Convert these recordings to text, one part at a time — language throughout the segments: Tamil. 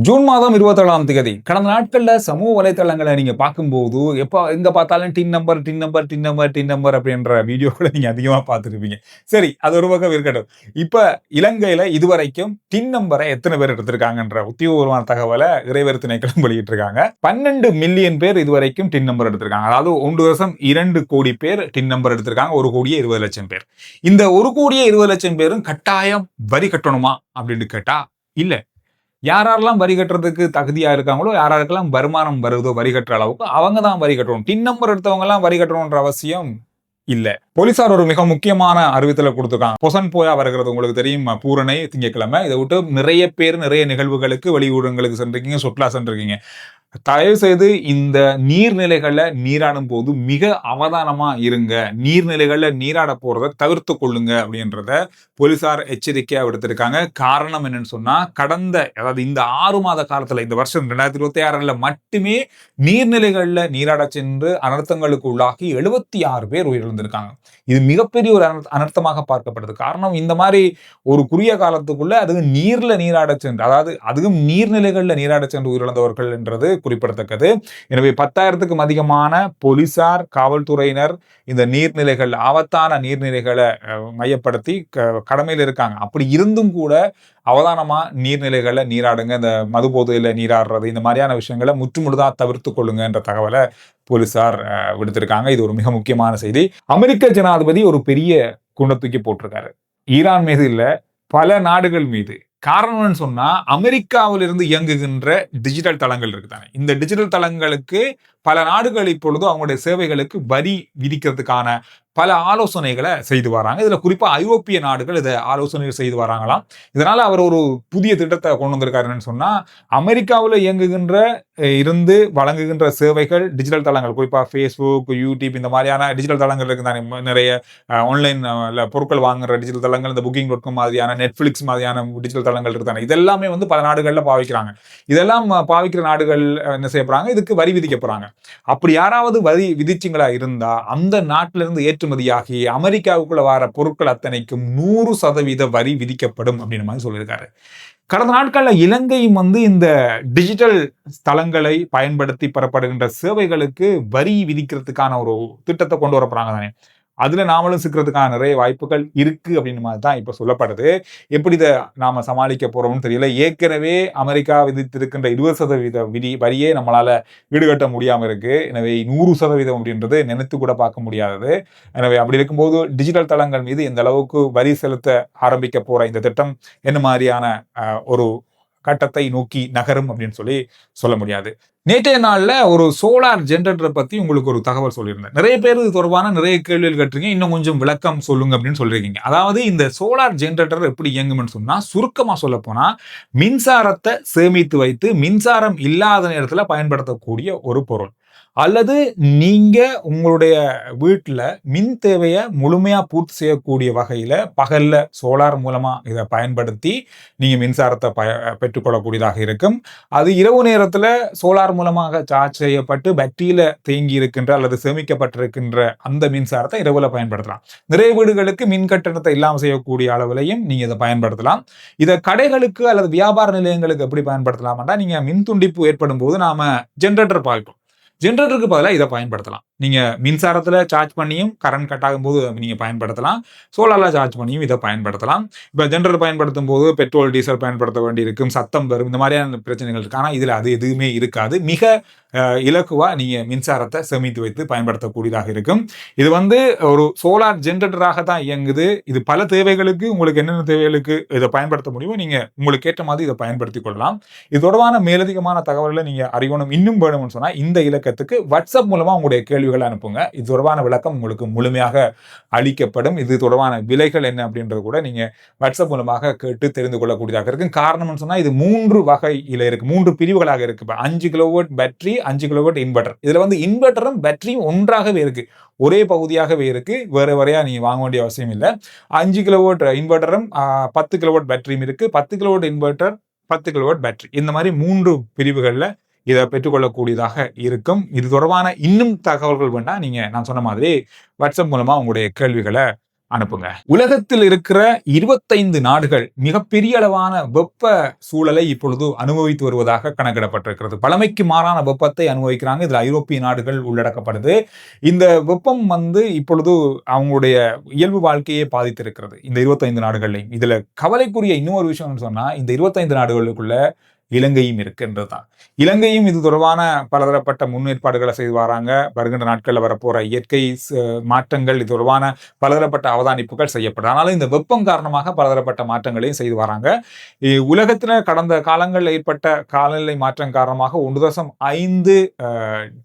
ஜூன் மாதம் 27ஆம் தேதி கடந்த நாட்கள்ல சமூக வலைத்தளங்களை நீங்க பார்க்கும்போது எப்ப எங்க பார்த்தாலும் TIN number TIN number TIN number TIN number அப்படின்ற வீடியோக்களை நீங்க அதிகமா பார்த்துருப்பீங்க. சரி, அது ஒரு பக்கம் இருக்கட்டும். இப்ப இலங்கையில இதுவரைக்கும் டின் நம்பரை எத்தனை பேர் எடுத்திருக்காங்கன்ற உத்தியோகபூர்வமான தகவலை இறைவர் திணைக்களம் வெளியிட்டு இருக்காங்க. 12 மில்லியன் பேர் இதுவரைக்கும் டின் நம்பர் எடுத்திருக்காங்க. அதாவது 1.2 கோடி பேர் டின் நம்பர் எடுத்திருக்காங்க. 1,20,00,000 பேர். இந்த 1,20,00,000 பேரும் கட்டாயம் வரி கட்டணுமா அப்படின்னு கேட்டா இல்ல. யாரெல்லாம் வரி கட்டுறதுக்கு தகுதியா இருக்காங்களோ, யாராருக்கெல்லாம் வருமானம் வருதோ வரி கட்டுற அளவுக்கு அவங்க தான் வரி கட்டணும். டின் நம்பர் எடுத்தவங்க எல்லாம் வரி கட்டணும்ன்ற அவசியம் இல்ல. போலீசார் ஒரு மிக முக்கியமான அறிவித்தலை கொடுத்திருக்காங்க. பொசன் போயா வருகிறது உங்களுக்கு தெரியும். பூரணை திங்கட்கிழமை. இதை விட்டு நிறைய பேர் நிறைய நிகழ்வுகளுக்கு வெளியூடங்களுக்கு சென்றிருக்கீங்க, சுற்றுலா சென்றிருக்கீங்க. தயவு செய்து இந்த நீர்நிலைகள்ல நீராடும் போது மிக அவதானமா இருங்க. நீர்நிலைகள்ல நீராட போறதை தவிர்த்து கொள்ளுங்க அப்படின்றத போலீசார் எச்சரிக்கையா விடுத்திருக்காங்க. காரணம் என்னன்னு சொன்னா, அதாவது இந்த 6 மாத காலத்துல, இந்த வருஷம் 2026ல மட்டுமே நீர்நிலைகள்ல நீராட சென்று அனர்த்தங்களுக்கு உள்ளாகி 76 பேர் உயிரிழந்திருக்காங்க. இது மிகப்பெரிய ஒரு அனர்த்தமாக பார்க்கப்படுது. காரணம், இந்த மாதிரி ஒரு குறுகிய காலத்துக்குள்ள அதுவும் நீர்ல நீராட சென்று, அதாவது அதுவும் நீர்நிலைகள்ல நீராட சென்று உயிரிழந்தவர்கள் என்றது குறிப்பிடத்தக்கது. எனவே 10,000க்கும் அதிகமான போலீசார், காவல்துறையினர் இந்த நீர்நிலைகள், ஆபத்தான நீர்நிலைகளை மையப்படுத்தி கடமையில் இருக்காங்க. அப்படி இருந்தும் கூட அவதானமா நீர்நிலைகள்ல நீராடுங்க. இந்த மது போதையில நீராடுறது, இந்த மாதிரியான விஷயங்களை முற்றுமுழுதா தவிர்த்து கொள்ளுங்க என்ற தகவலை போலீசார் விடுத்திருக்காங்க. இது ஒரு மிக முக்கியமான செய்தி. அமெரிக்க ஜனாதிபதி ஒரு பெரிய குண்டை தூக்கி போட்டிருக்காரு. ஈரான் மீது இல்ல, பல நாடுகள் மீது. காரணம்னு சொன்னா, அமெரிக்காவில் இருந்து இயங்குகின்ற டிஜிட்டல் தளங்கள் இருக்குதானே, இந்த டிஜிட்டல் தளங்களுக்கு பல நாடுகள் இப்பொழுது அவங்களுடைய சேவைகளுக்கு வரி விதிக்கிறதுக்கான பல ஆலோசனைகளை செய்து வராங்க. இதுல குறிப்பா ஐரோப்பிய நாடுகள் இதை ஆலோசனை செய்து வராங்களாம். இதனால அவர் ஒரு புதிய திட்டத்தை கொண்டு வந்திருக்காருன்னு சொன்னா, அமெரிக்காவில் இயங்குகின்ற இருந்து வழங்குகின்ற சேவைகள், டிஜிட்டல் தளங்கள், குறிப்பா ஃபேஸ்புக், யூடியூப், இந்த மாதிரியான டிஜிட்டல் தளங்கள் இருக்குதானே, நிறைய ஆன்லைன் பொருட்கள் வாங்குற டிஜிட்டல் தளங்கள், இந்த Booking.com மாதிரியான, நெட்ஃபிளிக்ஸ் மாதிரியான டிஜிட்டல் தளங்கள் இருக்குதானே, இதெல்லாமே வந்து பல நாடுகள்ல பாவிக்கிறாங்க. இதெல்லாம் பாவிக்கிற நாடுகள் என்ன செய்ய போறாங்க, இதுக்கு வரி விதிக்க போறாங்க. அப்படி யாராவது வரி விதிச்சிங்களா இருந்தா, அந்த நாட்டில இருந்து ஏற்றுமதியாகி அமெரிக்காவுக்குள்ள வர பொருட்கள் அத்தனைக்கும் 100% வரி விதிக்கப்படும் அப்படின்னு மாதிரி சொல்லியிருக்காரு. கடந்த நாட்கள்ல இலங்கையும் வந்து இந்த டிஜிட்டல் தளங்களை பயன்படுத்தி பெறப்படுகின்ற சேவைகளுக்கு வரி விதிக்கிறதுக்கான ஒரு திட்டத்தை கொண்டு வர போறாங்க தானே. அதுல நாமளும் சிக்கிறதுக்கான நிறைய வாய்ப்புகள் இருக்கு அப்படின்னு மாதிரி தான் இப்ப சொல்லப்படுது. எப்படி இதை நாம சமாளிக்க போறோம்னு தெரியல. ஏற்கனவே அமெரிக்கா விதித்திருக்கின்ற 20% வரியே நம்மளால ஈடுகட்ட முடியாம இருக்கு. எனவே 100% அப்படின்றது நினைத்து கூட பார்க்க முடியாதது. எனவே அப்படி இருக்கும்போது டிஜிட்டல் தளங்கள் மீது எந்த அளவுக்கு வரி செலுத்த ஆரம்பிக்க போற இந்த திட்டம் என்ன மாதிரியான ஒரு கட்டத்தை நோக்கி நகரும் அப்படின்னு சொல்ல முடியாது. நேற்றைய நாள்ல ஒரு சோலார் ஜெனரேட்டரை பத்தி உங்களுக்கு ஒரு தகவல் சொல்லியிருந்தேன். நிறைய பேர் இது தொடர்பான நிறைய கேள்விகள் கேட்டிருக்கீங்க. இன்னும் கொஞ்சம் விளக்கம் சொல்லுங்க அப்படின்னு சொல்லியிருக்கீங்க. அதாவது இந்த சோலார் ஜெனரேட்டர் எப்படி இயங்கும்னு சொன்னா, சுருக்கமா சொல்ல போனா, மின்சாரத்தை சேமித்து வைத்து மின்சாரம் இல்லாத நேரத்துல பயன்படுத்தக்கூடிய ஒரு பொருள். அல்லது நீங்க உங்களுடைய வீட்டுல மின் தேவையை முழுமையா பூர்த்தி செய்யக்கூடிய வகையில பகல்ல சோலார் மூலமா இதை பயன்படுத்தி நீங்க மின்சாரத்தை பெற்றுக்கொள்ளக்கூடியதாக இருக்கும். அது இரவு நேரத்துல சோலார் மூலமாக சார்ஜ் செய்யப்பட்டு பேட்டரியில தேங்கி இருக்கின்ற அல்லது சேமிக்கப்பட்டிருக்கின்ற அந்த மின்சாரத்தை இரவுல பயன்படுத்தலாம். நிறைய வீடுகளுக்கு மின் கட்டணத்தை இல்லாமல் செய்யக்கூடிய அளவிலையும் நீங்க இதை பயன்படுத்தலாம். இதை கடைகளுக்கு அல்லது வியாபார நிலையங்களுக்கு எப்படி பயன்படுத்தலாம்னா, நீங்க மின் துண்டிப்பு ஏற்படும் போது நாம ஜெனரேட்டர் பார்ப்போம். ஜெனரேட்டருக்கு பதிலாக இதை பயன்படுத்தலாம். நீங்க மின்சாரத்துல சார்ஜ் பண்ணியும் கரண்ட் கட் ஆகும் போது நீங்க பயன்படுத்தலாம். சோலார்ல சார்ஜ் பண்ணியும் இதை பயன்படுத்தலாம். இப்ப ஜெனரேட்டர் பயன்படுத்தும் போது பெட்ரோல், டீசல் பயன்படுத்த வேண்டி இருக்கும், சத்தம் வரும், இந்த மாதிரியான பிரச்சனைகள் இருக்கு. ஆனா இதுல அது எதுவுமே இருக்காது. மிக இலக்குவா நீங்க மின்சாரத்தை சேமித்து வைத்து பயன்படுத்தக்கூடியதாக இருக்கும். இது வந்து ஒரு சோலார் ஜெனரேட்டராக தான் இயங்குது. இது பல தேவைகளுக்கு, உங்களுக்கு என்னென்ன தேவைகளுக்கு இதை பயன்படுத்த முடியுமோ நீங்க உங்களுக்கு ஏற்ற மாதிரி இதை பயன்படுத்திக் கொள்ளலாம். இது தொடர்பான மேலதிகமான தகவல்களை நீங்க அறியணும், இன்னும் வேணும்னு சொன்னா இந்த இலக்கத்துக்கு வாட்ஸ்அப் மூலமா உங்களுடைய கேள்விகளை அனுப்புங்க. இது தொடர்பான விளக்கம் உங்களுக்கு முழுமையாக அளிக்கப்படும். இது தொடர்பான விலைகள் என்ன அப்படின்றது கூட நீங்க வாட்ஸ்அப் மூலமாக கேட்டு தெரிந்து கொள்ளக்கூடியதாக இருக்கு. காரணம்னு சொன்னா, இது 3 வகையில இருக்கு, 3 பிரிவுகளாக இருக்கு. 5 கிலோவாட் பேட்டரி, 5 கிலோவாட் இன்வெர்டர். இதுல வந்து இன்வெர்டரும் பேட்டரியும் ஒன்றாகவே இருக்கு, ஒரே பகுதியாகவே இருக்கு. வேற வேறையா நீங்க வாங்க வேண்டிய அவசியம் இல்லை. 5 கிலோவாட் இன்வெர்டரும் 10 கிலோவாட் பேட்டரியும் இருக்கு. 10 கிலோவாட் இன்வெர்டர், 10 கிலோவாட் பேட்டரி, இந்த மாதிரி 3 பிரிவுகள்ல இதை பெற்றுக்கொள்ளக்கூடியதாக இருக்கும். இது தொடர்பான இன்னும் தகவல்கள் வேண்டாம், நீங்க நான் சொன்ன மாதிரி வாட்ஸ்அப் மூலமா உங்களுடைய கேள்விகளை அனுப்புங்க. உலகத்தில் இருக்கிற 25 நாடுகள் மிகப்பெரிய அளவான வெப்ப சூழலை இப்பொழுது அனுபவித்து வருவதாக கணக்கிடப்பட்டிருக்கிறது. பழமைக்கு மாறான வெப்பத்தை அனுபவிக்கிறாங்க. இதுல ஐரோப்பிய நாடுகள் உள்ளடக்கப்படுது. இந்த வெப்பம் இப்பொழுது அவங்களுடைய இயல்பு வாழ்க்கையை பாதித்திருக்கிறது. இந்த 25 நாடுகள்லையும். இதுல கவலைக்குரிய இன்னொரு விஷயம்னு சொன்னா, இந்த 25 நாடுகளுக்குள்ள இலங்கையும் இருக்கின்றதுதான். இலங்கையும் இது தொடர்பான பலதரப்பட்ட முன்னேற்பாடுகளை செய்து வராங்க. வருகின்ற நாட்களில் வரப்போற இயற்கை மாற்றங்கள் இது தொடர்பான பலதரப்பட்ட அவதானிப்புகள் செய்யப்படும். ஆனாலும் இந்த வெப்பம் காரணமாக பலதரப்பட்ட மாற்றங்களையும் செய்து வராங்க. உலகத்துல கடந்த காலங்களில் ஏற்பட்ட காலநிலை மாற்றம் காரணமாக 1.5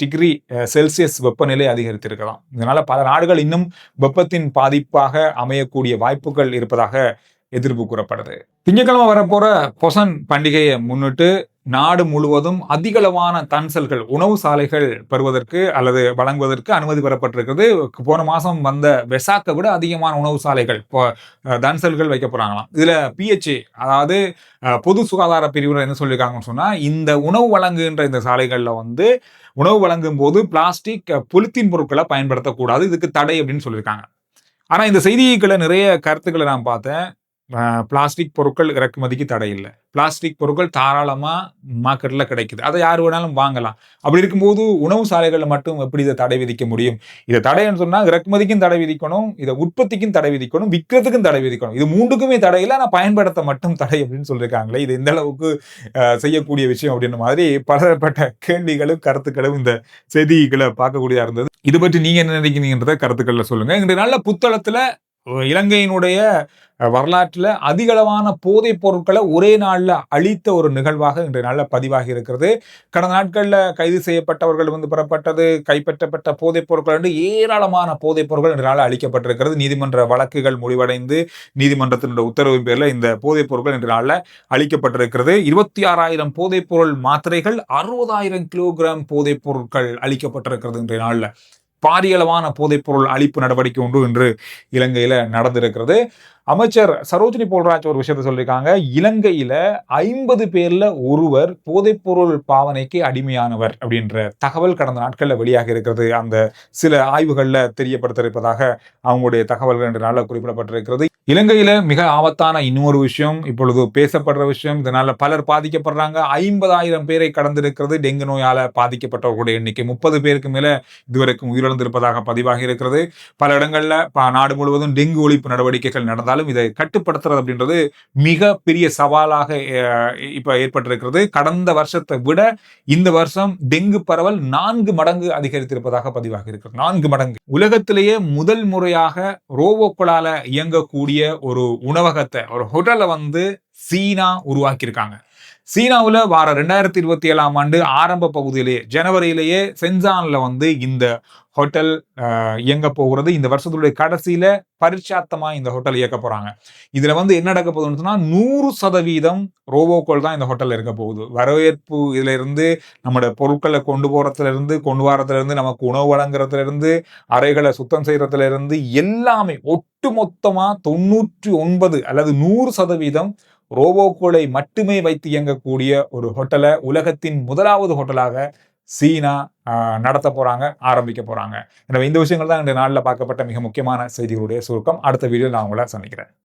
டிகிரி செல்சியஸ் வெப்பநிலை அதிகரித்திருக்கலாம். இதனால பல நாடுகள் இன்னும் வெப்பத்தின் பாதிப்பாக அமையக்கூடிய வாய்ப்புகள் இருப்பதாக எதிர்ப்பு கூறப்படுது. திங்கட்கிழமை வரப்போற பொசன் பண்டிகையை முன்னிட்டு நாடு முழுவதும் அதிகளவான தன்சல்கள் உணவு சாலைகள் பெறுவதற்கு அல்லது வழங்குவதற்கு அனுமதி பெறப்பட்டிருக்கிறது. போன மாசம் வந்த வெசாக்கை விட அதிகமான உணவு சாலைகள் தன்சல்கள் வைக்க போறாங்களாம். இதுல PHA அதாவது பொது சுகாதார பிரிவுகள் என்ன சொல்லியிருக்காங்கன்னு சொன்னா, இந்த உணவு வழங்குகின்ற இந்த சாலைகள்ல உணவு வழங்கும் போது பிளாஸ்டிக் பொலித்தீன் பொருட்களை பயன்படுத்தக்கூடாது, இதுக்கு தடை அப்படின்னு சொல்லியிருக்காங்க. ஆனா இந்த செய்திகளை நிறைய கருத்துக்களை நான் பார்த்தேன். பிளாஸ்டிக் பொருட்கள் இறக்குமதிக்கு தடை இல்லை. பிளாஸ்டிக் பொருட்கள் தாராளமா மார்க்கெட்ல கிடைக்குது. அதை யார் வேணாலும் வாங்கலாம். அப்படி இருக்கும்போது உணவு சாலைகள்ல மட்டும் எப்படி இதை தடை விதிக்க முடியும்? இதை தடைன்னு சொன்னா இறக்குமதிக்கும் தடை விதிக்கணும், இதை உற்பத்திக்கும் தடை விதிக்கணும், விற்கிறதுக்கும் தடை விதிக்கணும். இது மூன்றுக்குமே தடை இல்லை, ஆனா பயன்படுத்த மட்டும் தடை அப்படின்னு சொல்லியிருக்காங்களே, இது எந்த அளவுக்கு செய்யக்கூடிய விஷயம் அப்படின்ற மாதிரி பலதரப்பட்ட கேள்விகளும் கருத்துக்களும் இந்த செய்திகளை பார்க்கக்கூடியதா இருந்தது. இது பற்றி நீங்க என்ன நினைக்கிறீங்கன்றத கருத்துக்கள்ல சொல்லுங்க. இன்றைய நல்ல புத்தளத்துல இலங்கையினுடைய வரலாற்றில் அதிகளவான போதைப் பொருட்களை ஒரே நாளில் அழித்த ஒரு நிகழ்வாக இன்றைய நாளில் பதிவாகி இருக்கிறது. கடந்த நாட்களில் கைது செய்யப்பட்டவர்கள் பெறப்பட்டது, கைப்பற்றப்பட்ட போதைப் பொருட்கள் என்று ஏராளமான போதைப் பொருட்கள் இன்றைய நாளில் அளிக்கப்பட்டிருக்கிறது. நீதிமன்ற வழக்குகள் முடிவடைந்து நீதிமன்றத்தினுடைய உத்தரவின் பேரில் இந்த போதைப் பொருட்கள் இன்றைய நாளில் அளிக்கப்பட்டிருக்கிறது. 26,000 போதைப் பொருள் மாத்திரைகள், 60,000 கிலோகிராம் போதைப் பொருட்கள் அளிக்கப்பட்டிருக்கிறது. இன்றைய நாளில் பாரியளவான போதைப் பொருள் அழிப்பு நடவடிக்கை ஒன்று இன்று இலங்கையில நடந்திருக்கிறது. அமைச்சர் சரோஜினி போல்ராஜ் ஒரு விஷயத்த சொல்லியிருக்காங்க. இலங்கையில 50 பேர்ல ஒருவர் போதைப்பொருள் பாவனைக்கு அடிமையானவர் அப்படின்ற தகவல் கடந்த நாட்கள்ல வெளியாக இருக்கிறது. அந்த சில ஆய்வுகள்ல தெரியப்படுத்திருப்பதாக அவங்களுடைய தகவல்கள் என்ற நாளில் குறிப்பிடப்பட்டிருக்கிறது. இலங்கையில மிக ஆபத்தான இன்னொரு விஷயம், இப்பொழுது பேசப்படுற விஷயம், இதனால பலர் பாதிக்கப்படுறாங்க. 50,000 பேரை கடந்திருக்கிறது டெங்கு நோயால பாதிக்கப்பட்டவர்களுடைய எண்ணிக்கை. 30 பேருக்கு மேல இதுவரைக்கும் உயிரிழந்திருப்பதாக பதிவாகி இருக்கிறது. பல இடங்கள்ல நாடு முழுவதும் டெங்கு ஒழிப்பு நடவடிக்கைகள் நடந்தாலும் இதை கட்டுப்படுத்துறது அப்படின்றது மிக பெரிய சவாலாக இப்ப ஏற்பட்டிருக்கிறது. கடந்த வருஷத்தை விட இந்த வருஷம் டெங்கு பரவல் 4 மடங்கு அதிகரித்திருப்பதாக பதிவாகி இருக்கிறது. 4 மடங்கு. உலகத்திலேயே முதல் முறையாக ரோபோக்களால இயங்கக்கூடிய ஒரு உணவகத்தை, ஒரு ஹோட்டலை சீனா உருவாக்கியிருக்காங்க. சீனாவில் வார 2027 ஆண்டு ஆரம்ப பகுதியிலேயே ஜனவரியிலேயே சென்சான்ல இந்த ஹோட்டல் இயங்க போகிறது. இந்த வருஷத்துடைய கடைசியில பரிட்சாத்தமா இந்த ஹோட்டல் இயக்க போறாங்க. இதுல என்ன நடக்க போகுதுன்னு சொன்னா 100% ரோபோக்கள் தான் இந்த ஹோட்டல்ல இருக்க போகுது. வரவேற்பு இதுல இருந்து நம்மளோட பொருட்களை கொண்டு போறதுல இருந்து கொண்டு வரதுல இருந்து நமக்கு உணவு வழங்குறதுல இருந்து அறைகளை சுத்தம் செய்யறதுல இருந்து எல்லாமே ஒட்டுமொத்தமா 99 அல்லது 100% ரோபோக்களை மட்டுமே வைத்து இயங்கக்கூடிய ஒரு ஹோட்டலை உலகத்தின் முதலாவது ஹோட்டலாக சீனா நடத்த போறாங்க, ஆரம்பிக்க போறாங்க. எனவே இந்த விஷயங்கள் தான் இந்த நாளில் பார்க்கப்பட்ட மிக முக்கியமான செய்திகளுடைய சுருக்கம். அடுத்த வீடியோவில் நான் உங்களை சந்திக்கிறேன்.